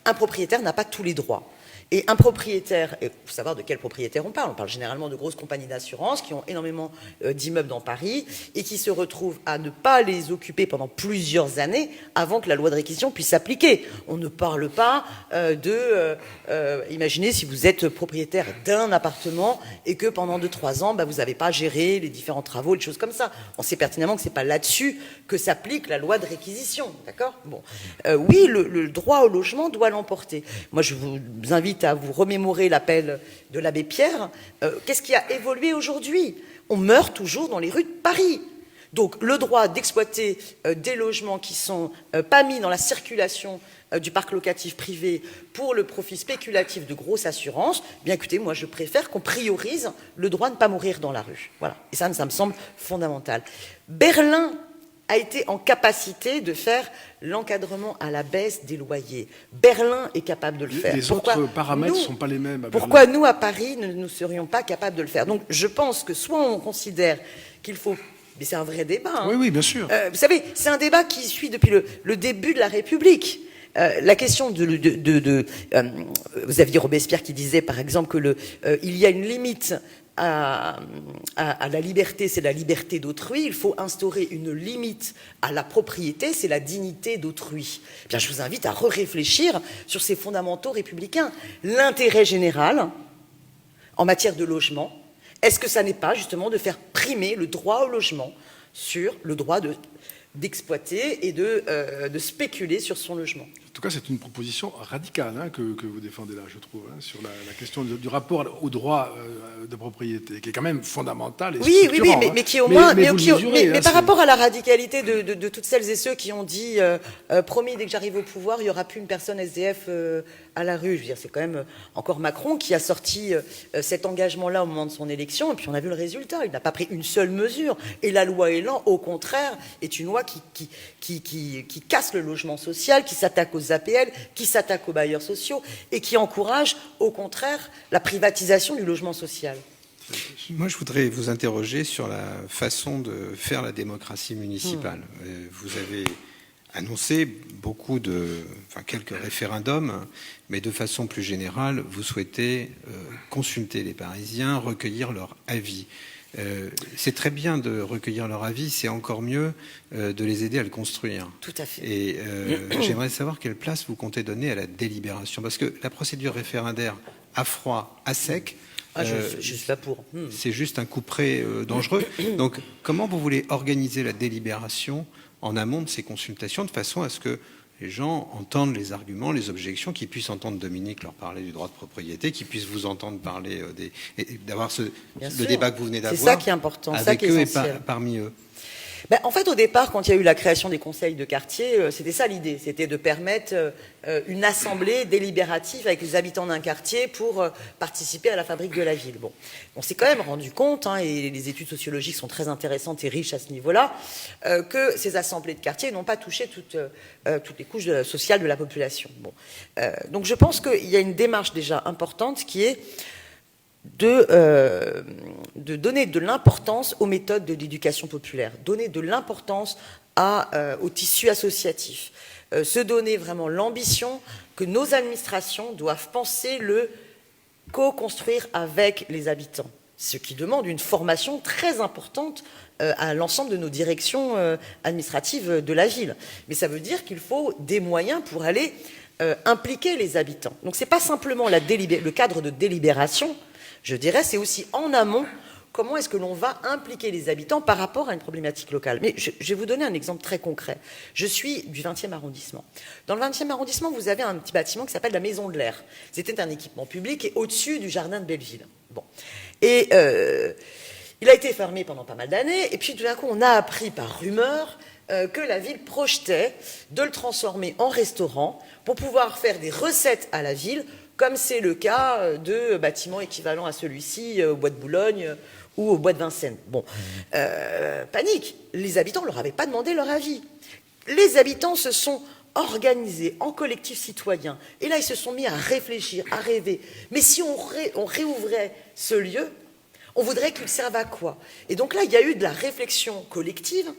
un propriétaire n'a pas tous les droits. Et un propriétaire, il faut savoir de quel propriétaire on parle généralement de grosses compagnies d'assurance qui ont énormément d'immeubles dans Paris et qui se retrouvent à ne pas les occuper pendant plusieurs années avant que la loi de réquisition puisse s'appliquer. On ne parle pas imaginez si vous êtes propriétaire d'un appartement et que pendant 2-3 ans, vous n'avez pas géré les différents travaux, les choses comme ça. On sait pertinemment que c'est pas là-dessus que s'applique la loi de réquisition, d'accord ? Oui, le droit au logement doit l'emporter. Moi, je vous invite à vous remémorer l'appel de l'abbé Pierre. Qu'est-ce qui a évolué aujourd'hui ? On meurt toujours dans les rues de Paris. Donc le droit d'exploiter des logements qui sont pas mis dans la circulation du parc locatif privé pour le profit spéculatif de grosses assurances, bien écoutez, moi je préfère qu'on priorise le droit de ne pas mourir dans la rue. Voilà. Et ça me semble fondamental. Berlin a été en capacité de faire l'encadrement à la baisse des loyers. Berlin est capable de le faire. Les autres paramètres ne sont pas les mêmes à Berlin. Pourquoi nous, à Paris, ne serions pas capables de le faire ? Donc je pense que soit on considère qu'il faut... Mais c'est un vrai débat. Oui, bien sûr. Vous savez, c'est un débat qui suit depuis le début de la République. La question vous aviez Robespierre qui disait, par exemple, que il y a une limite à la liberté, c'est la liberté d'autrui. Il faut instaurer une limite à la propriété, c'est la dignité d'autrui. Bien, je vous invite à réfléchir sur ces fondamentaux républicains. L'intérêt général en matière de logement, est-ce que ça n'est pas justement de faire primer le droit au logement sur le droit d'exploiter et de spéculer sur son logement? En tout cas, c'est une proposition radicale que vous défendez là, je trouve, sur la question du rapport au droit de propriété, qui est quand même fondamental et structurant. Oui, mais qui au moins, mais par c'est... rapport à la radicalité de toutes celles et ceux qui ont dit promis, dès que j'arrive au pouvoir, il n'y aura plus une personne SDF à la rue. Je veux dire, c'est quand même encore Macron qui a sorti cet engagement-là au moment de son élection, et puis on a vu le résultat. Il n'a pas pris une seule mesure. Et la loi Elan, au contraire, est une loi qui casse le logement social, qui s'attaque aux APL, qui s'attaque aux bailleurs sociaux et qui encourage, au contraire, la privatisation du logement social. Moi, je voudrais vous interroger sur la façon de faire la démocratie municipale. Vous avez annoncé quelques référendums, mais de façon plus générale, vous souhaitez consulter les Parisiens, recueillir leur avis. C'est très bien de recueillir leur avis, c'est encore mieux de les aider à le construire. Tout à fait. Et j'aimerais savoir quelle place vous comptez donner à la délibération, parce que la procédure référendaire à froid, à sec, je suis là pour. C'est juste un couperet dangereux. Donc, comment vous voulez organiser la délibération en amont de ces consultations, de façon à ce que les gens entendent les arguments, les objections, qu'ils puissent entendre Dominique leur parler du droit de propriété, qu'ils puissent vous entendre parler d'avoir le débat que vous venez d'avoir. C'est ça qui est important, avec ça qui est eux essentiel. et parmi eux. En fait, au départ, quand il y a eu la création des conseils de quartier, c'était ça l'idée, c'était de permettre une assemblée délibérative avec les habitants d'un quartier pour participer à la fabrique de la ville. Bon, on s'est quand même rendu compte, et les études sociologiques sont très intéressantes et riches à ce niveau-là, que ces assemblées de quartier n'ont pas touché toutes les couches sociales de la population. Bon, donc je pense qu'il y a une démarche déjà importante qui est de donner de l'importance aux méthodes de l'éducation populaire, donner de l'importance au tissu associatif, se donner vraiment l'ambition que nos administrations doivent penser le co-construire avec les habitants, ce qui demande une formation très importante à l'ensemble de nos directions administratives de la ville. Mais ça veut dire qu'il faut des moyens pour aller impliquer les habitants. Donc c'est pas simplement le cadre de délibération, je dirais, c'est aussi en amont, comment est-ce que l'on va impliquer les habitants par rapport à une problématique locale. Mais je vais vous donner un exemple très concret. Je suis du 20e arrondissement. Dans le 20e arrondissement, vous avez un petit bâtiment qui s'appelle la Maison de l'Air. C'était un équipement public et au-dessus du jardin de Belleville. Bon. Et il a été fermé pendant pas mal d'années, et puis tout d'un coup, on a appris par rumeur que la ville projetait de le transformer en restaurant pour pouvoir faire des recettes à la ville, comme c'est le cas de bâtiments équivalents à celui-ci au bois de Boulogne ou au bois de Vincennes. Bon, panique. Les habitants ne leur avaient pas demandé leur avis. Les habitants se sont organisés en collectif citoyen. Et là, ils se sont mis à réfléchir, à rêver. Mais si on réouvrait ce lieu, on voudrait qu'il serve à quoi? Et donc là, il y a eu de la réflexion collective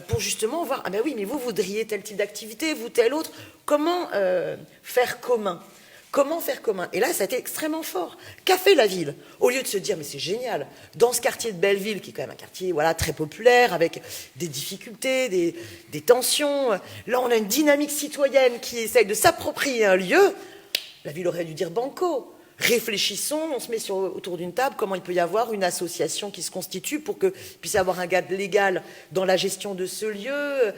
pour justement voir, ah ben oui, mais vous voudriez tel type d'activité, vous tel autre. Comment faire commun? Comment faire commun? Et là, ça a été extrêmement fort. Qu'a fait la ville? Au lieu de se dire, mais c'est génial, dans ce quartier de Belleville, qui est quand même un quartier très populaire, avec des difficultés, des tensions, là, on a une dynamique citoyenne qui essaye de s'approprier un lieu, la ville aurait dû dire banco. Réfléchissons, on se met autour d'une table, comment il peut y avoir une association qui se constitue pour qu'il puisse y avoir un cadre légal dans la gestion de ce lieu,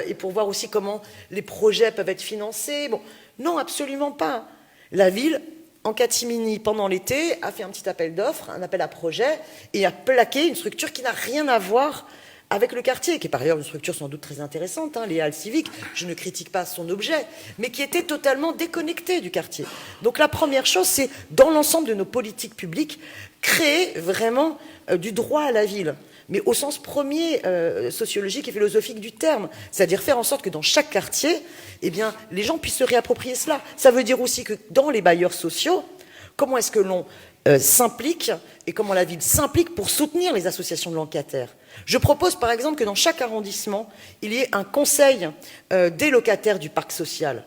et pour voir aussi comment les projets peuvent être financés. Bon, non, absolument pas. La ville, en catimini, pendant l'été, a fait un petit appel d'offres, un appel à projet, et a plaqué une structure qui n'a rien à voir avec le quartier, qui est par ailleurs une structure sans doute très intéressante, les halles civiques, je ne critique pas son objet, mais qui était totalement déconnectée du quartier. Donc la première chose, c'est, dans l'ensemble de nos politiques publiques, créer vraiment du droit à la ville, mais au sens premier sociologique et philosophique du terme, c'est-à-dire faire en sorte que dans chaque quartier, eh bien, les gens puissent se réapproprier cela. Ça veut dire aussi que dans les bailleurs sociaux, comment est-ce que l'on s'implique et comment la ville s'implique pour soutenir les associations de locataires. Je propose par exemple que dans chaque arrondissement, il y ait un conseil des locataires du parc social,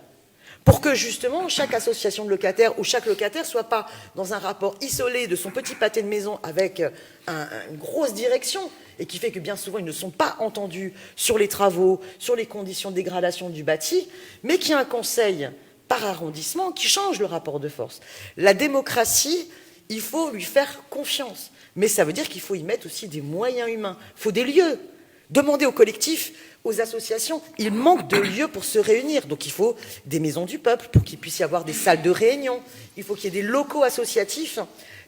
pour que justement chaque association de locataires ou chaque locataire ne soit pas dans un rapport isolé de son petit pâté de maison avec une grosse direction, et qui fait que bien souvent ils ne sont pas entendus sur les travaux, sur les conditions de dégradation du bâti, mais qu'il y a un conseil par arrondissement qui change le rapport de force. La démocratie, il faut lui faire confiance, mais ça veut dire qu'il faut y mettre aussi des moyens humains, il faut des lieux. Demandez aux collectifs, aux associations, il manque de lieux pour se réunir. Donc il faut des maisons du peuple pour qu'il puisse y avoir des salles de réunion. Il faut qu'il y ait des locaux associatifs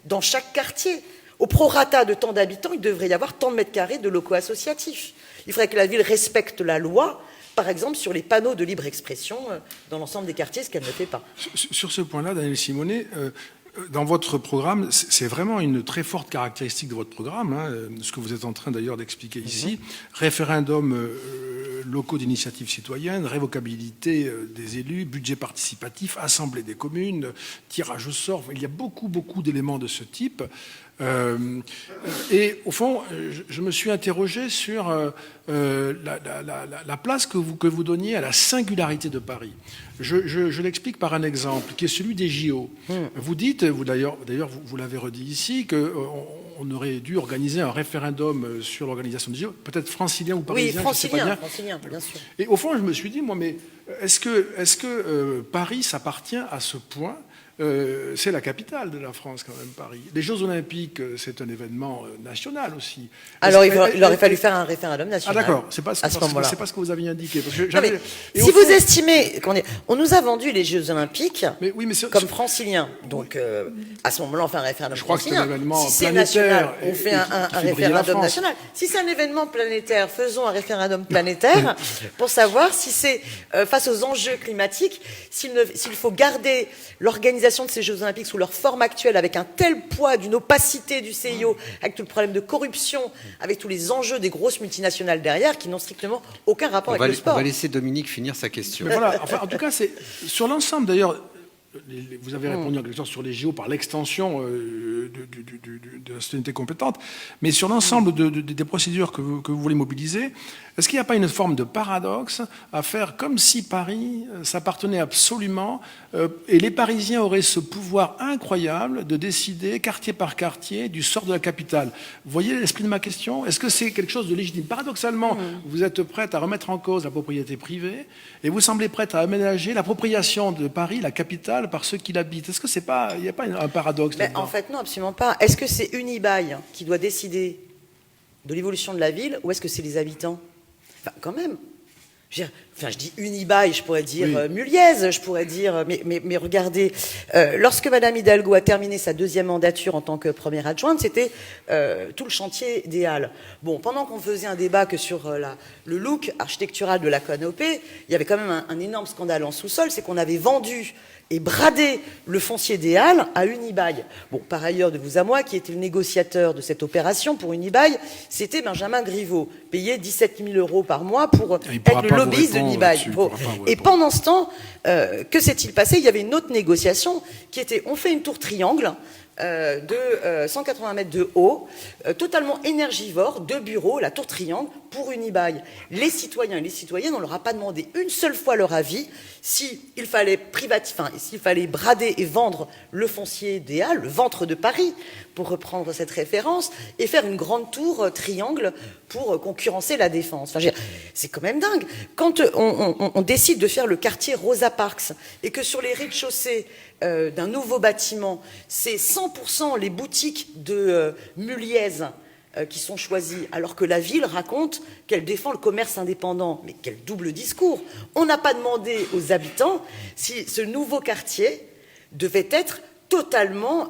dans chaque quartier. Au prorata de tant d'habitants, il devrait y avoir tant de mètres carrés de locaux associatifs. Il faudrait que la ville respecte la loi, par exemple sur les panneaux de libre expression dans l'ensemble des quartiers, ce qu'elle ne fait pas. Sur ce point-là, Daniel Simonet, dans votre programme, c'est vraiment une très forte caractéristique de votre programme, ce que vous êtes en train d'ailleurs d'expliquer ici. Référendum locaux d'initiative citoyenne, révocabilité des élus, budget participatif, assemblée des communes, tirage au sort. Il y a beaucoup d'éléments de ce type. Et au fond, je me suis interrogé sur la place que vous donniez à la singularité de Paris. Je l'explique par un exemple qui est celui des JO. Vous dites, d'ailleurs vous l'avez redit ici, qu'on on aurait dû organiser un référendum sur l'organisation des JO, peut-être francilien ou parisien, oui, je sais pas bien. francilien, bien sûr. Et au fond, je me suis dit, moi, mais est-ce que Paris s'appartient à ce point? C'est la capitale de la France, quand même, Paris. Les Jeux Olympiques, c'est un événement national aussi. Alors, il aurait fallu faire un référendum national. Ah, d'accord. C'est pas ce que vous aviez indiqué. Parce que si vous estimez on nous a vendu les Jeux Olympiques comme franciliens, donc à ce moment-là, on fait un référendum francilien. Si c'est national, on fait un référendum national. Si c'est un événement planétaire, faisons un référendum planétaire pour savoir si c'est face aux enjeux climatiques, s'il faut garder l'organisation de ces Jeux Olympiques sous leur forme actuelle, avec un tel poids d'une opacité du CIO, avec tout le problème de corruption, avec tous les enjeux des grosses multinationales derrière, qui n'ont strictement aucun rapport avec le sport. On va laisser Dominique finir sa question. Mais voilà, enfin, en tout cas, c'est sur l'ensemble d'ailleurs. Vous avez répondu en quelque sorte sur les JO par l'extension de la citoyenneté compétente, mais sur l'ensemble des procédures que vous voulez mobiliser, est-ce qu'il n'y a pas une forme de paradoxe à faire comme si Paris s'appartenait absolument et les Parisiens auraient ce pouvoir incroyable de décider quartier par quartier du sort de la capitale? Vous voyez l'esprit de ma question? Est-ce que c'est quelque chose de légitime? Paradoxalement, vous êtes prête à remettre en cause la propriété privée et vous semblez prête à aménager l'appropriation de Paris, la capitale, par ceux qui l'habitent. Est-ce que il n'y a pas un paradoxe là-dedans? En fait, non, absolument pas. Est-ce que c'est Unibail qui doit décider de l'évolution de la ville ou est-ce que c'est les habitants? Enfin, quand même. Je dis Unibail, je pourrais dire Muliez, je pourrais dire... Mais regardez, lorsque Madame Hidalgo a terminé sa deuxième mandature en tant que première adjointe, c'était tout le chantier des Halles. Bon, pendant qu'on faisait un débat que sur le look architectural de la canopée, il y avait quand même un énorme scandale en sous-sol, c'est qu'on avait vendu et bradé le foncier des Halles à Unibail. Bon, par ailleurs, de vous à moi, qui était le négociateur de cette opération pour Unibail, c'était Benjamin Griveaux, payé 17 000 € par mois pour être le lobbyiste d'Unibail. Et pendant ce temps, que s'est-il passé? Il y avait une autre négociation qui était, on fait une tour triangle de 180 mètres de haut, totalement énergivore, 2 bureaux, la tour triangle, pour Unibail. Les citoyens et les citoyennes, on ne leur a pas demandé une seule fois leur avis s'il fallait s'il fallait brader et vendre le foncier des Halles, le ventre de Paris, pour reprendre cette référence, et faire une grande tour triangle pour concurrencer la Défense. Enfin, c'est quand même dingue. Quand on décide de faire le quartier Rosa Parks et que sur les rez-de-chaussée d'un nouveau bâtiment, c'est 100% les boutiques de Muliez qui sont choisies, alors que la ville raconte qu'elle défend le commerce indépendant. Mais quel double discours! On n'a pas demandé aux habitants si ce nouveau quartier devait être totalement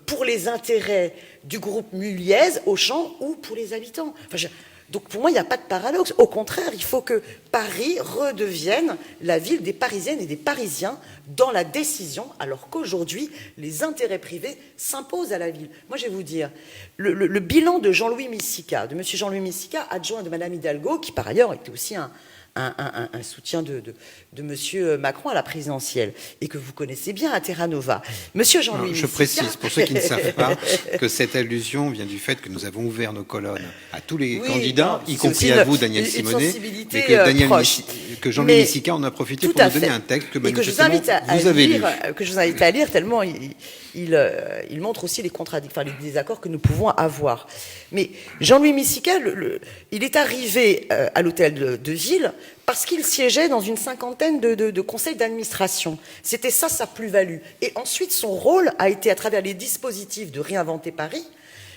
pour les intérêts du groupe Muliez, Auchan, ou pour les habitants. Enfin, donc pour moi, il n'y a pas de paradoxe. Au contraire, il faut que Paris redevienne la ville des Parisiennes et des Parisiens dans la décision, alors qu'aujourd'hui, les intérêts privés s'imposent à la ville. Moi, je vais vous dire, le bilan de Jean-Louis Missica, de M. Jean-Louis Missica, adjoint de Mme Hidalgo, qui par ailleurs était aussi un soutien de M. Macron à la présidentielle, et que vous connaissez bien à Terra Nova. Monsieur Jean-Louis Missica... Je précise, pour ceux qui ne savent pas, que cette allusion vient du fait que nous avons ouvert nos colonnes à tous les candidats, y compris à vous, Daniel Simonet, mais que Jean-Louis Missica en a profité pour nous donner un texte que manifestement vous avez lu. Que je vous invite à lire, tellement il montre aussi les contradictions, les désaccords que nous pouvons avoir. Mais Jean-Louis Missica, il est arrivé à l'hôtel de ville parce qu'il siégeait dans une cinquantaine de conseils d'administration. C'était ça sa plus-value. Et ensuite, son rôle a été, à travers les dispositifs de Réinventer Paris,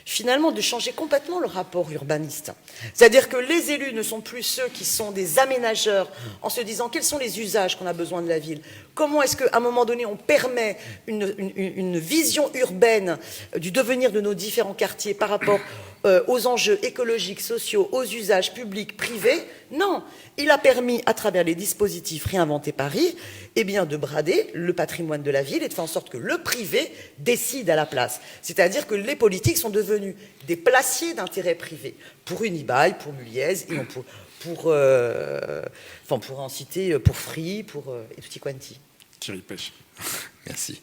finalement de changer complètement le rapport urbaniste. C'est-à-dire que les élus ne sont plus ceux qui sont des aménageurs en se disant quels sont les usages qu'on a besoin de la ville. Comment est-ce qu'à un moment donné, on permet une vision urbaine du devenir de nos différents quartiers par rapport aux enjeux écologiques, sociaux, aux usages publics, privés? Non, il a permis, à travers les dispositifs Réinventer Paris, de brader le patrimoine de la ville et de faire en sorte que le privé décide à la place. C'est-à-dire que les politiques sont devenus des placiers d'intérêt privé pour Unibail, pour Muliez, et pour en citer, pour Free, et tutti quanti. Thierry Pêche. Merci.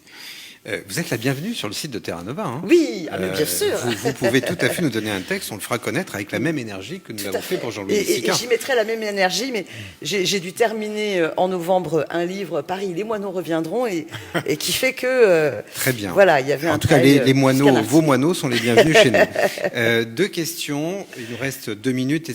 Vous êtes la bienvenue sur le site de Terra Nova. Hein. Oui, mais bien sûr. Vous pouvez tout à fait nous donner un texte, on le fera connaître avec la même énergie que nous l'avons fait pour Jean-Louis Sicard. Et j'y mettrai la même énergie, mais j'ai dû terminer en novembre un livre, Paris, les moineaux reviendront, et qui fait que... Très bien. Voilà, il y avait en tout cas, les moineaux, vos moineaux sont les bienvenus chez nous. Deux questions, il nous reste 2 minutes, et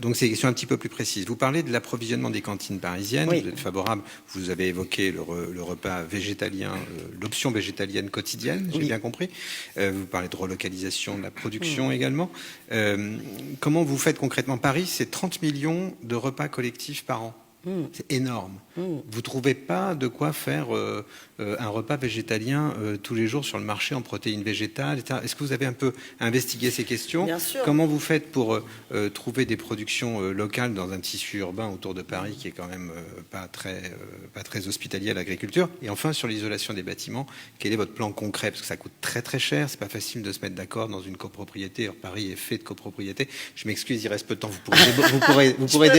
donc c'est des questions un petit peu plus précises. Vous parlez de l'approvisionnement des cantines parisiennes, vous êtes favorable, vous avez évoqué le repas végétalien, l'option végétalienne quotidienne, j'ai bien compris. Vous parlez de relocalisation de la production également. Comment vous faites concrètement? Paris, c'est 30 millions de repas collectifs par an. C'est énorme. Vous trouvez pas de quoi faire un repas végétalien tous les jours sur le marché en protéines végétales, etc. Est-ce que vous avez un peu investigué ces questions? Bien sûr. Comment vous faites pour trouver des productions locales dans un tissu urbain autour de Paris qui est quand même pas très hospitalier à l'agriculture? Et enfin, sur l'isolation des bâtiments, quel est votre plan concret? Parce que ça coûte très très cher, c'est pas facile de se mettre d'accord dans une copropriété. Alors, Paris est fait de copropriétés. Je m'excuse, il reste peu de temps. Vous pourrez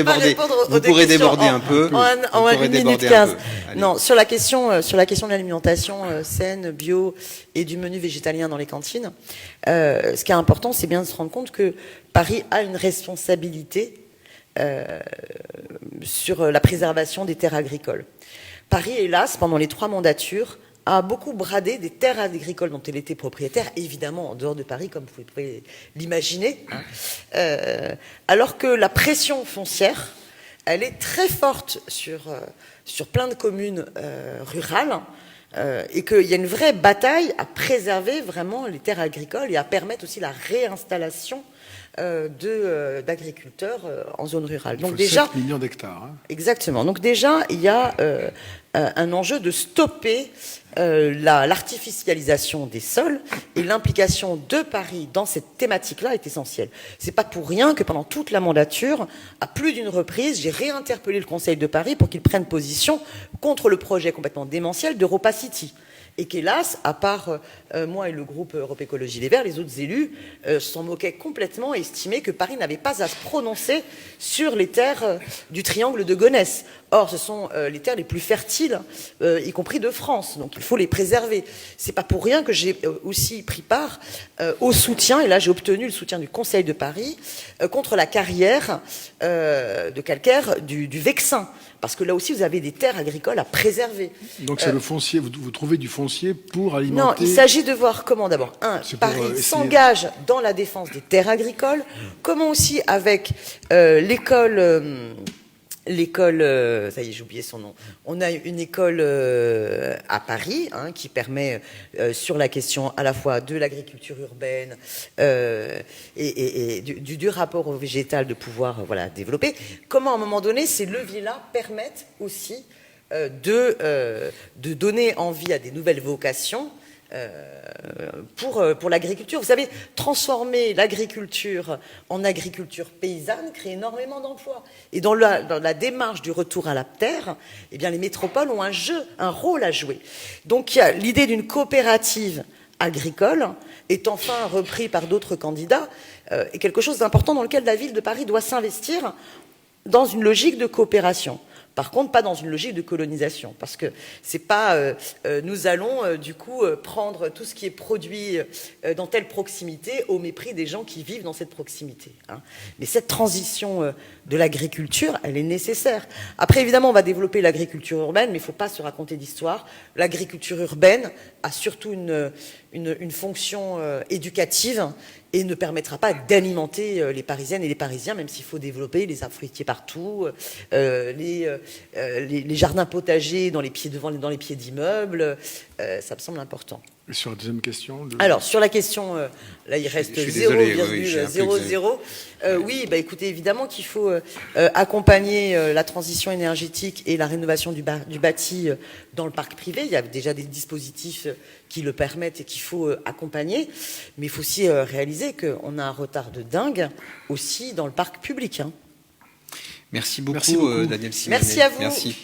déborder un peu. En 1 minute 15. Non, sur la question de l'alimentation saine, bio et du menu végétalien dans les cantines, ce qui est important, c'est bien de se rendre compte que Paris a une responsabilité sur la préservation des terres agricoles. Paris, hélas, pendant les 3 mandatures, a beaucoup bradé des terres agricoles dont elle était propriétaire, évidemment en dehors de Paris, comme vous pouvez l'imaginer, alors que la pression foncière, elle est très forte sur plein de communes rurales, et qu'il y a une vraie bataille à préserver vraiment les terres agricoles et à permettre aussi la réinstallation d'agriculteurs en zone rurale. Donc déjà 7 millions d'hectares. Hein. Exactement. Donc déjà, il y a un enjeu de stopper l'artificialisation des sols, et l'implication de Paris dans cette thématique-là est essentielle. C'est pas pour rien que pendant toute la mandature, à plus d'une reprise, j'ai réinterpellé le Conseil de Paris pour qu'il prenne position contre le projet complètement démentiel d'Europa City. Et qu'hélas, à part moi et le groupe Europe Écologie Les Verts, les autres élus s'en moquaient complètement et estimaient que Paris n'avait pas à se prononcer sur les terres du triangle de Gonesse. Or, ce sont les terres les plus fertiles, y compris de France, donc il faut les préserver. C'est pas pour rien que j'ai aussi pris part au soutien, et là j'ai obtenu le soutien du Conseil de Paris, contre la carrière de calcaire du Vexin. Parce que là aussi, vous avez des terres agricoles à préserver. Donc c'est le foncier, vous trouvez du foncier pour alimenter... Non, il s'agit de voir comment d'abord, Paris s'engage dans la défense des terres agricoles, comment aussi avec l'école, ça y est, j'ai oublié son nom. On a une école à Paris qui permet, sur la question à la fois de l'agriculture urbaine et du rapport au végétal, de pouvoir développer. Comment, à un moment donné, ces leviers-là permettent aussi de donner envie à des nouvelles vocations pour l'agriculture. Vous savez, transformer l'agriculture en agriculture paysanne crée énormément d'emplois. Et dans la démarche du retour à la terre, eh bien, les métropoles ont un rôle à jouer. Donc, il y a l'idée d'une coopérative agricole est enfin repris par d'autres candidats, et quelque chose d'important dans lequel la ville de Paris doit s'investir dans une logique de coopération. Par contre, pas dans une logique de colonisation, parce que c'est pas nous allons du coup prendre tout ce qui est produit dans telle proximité au mépris des gens qui vivent dans cette proximité. Mais cette transition de l'agriculture, elle est nécessaire. Après, évidemment, on va développer l'agriculture urbaine, mais il ne faut pas se raconter d'histoire. L'agriculture urbaine a surtout une fonction éducative et ne permettra pas d'alimenter les Parisiennes et les Parisiens, même s'il faut développer les arbres fruitiers partout, les jardins potagers dans les pieds d'immeubles. Ça me semble important. Et sur la deuxième question Alors, sur la question, là, il reste 0,00. Oui, écoutez, évidemment qu'il faut accompagner la transition énergétique et la rénovation du bâti dans le parc privé. Il y a déjà des dispositifs qui le permettent et qu'il faut accompagner. Mais il faut aussi réaliser qu'on a un retard de dingue aussi dans le parc public. Merci beaucoup, Danielle Simonet. Merci à vous. Merci.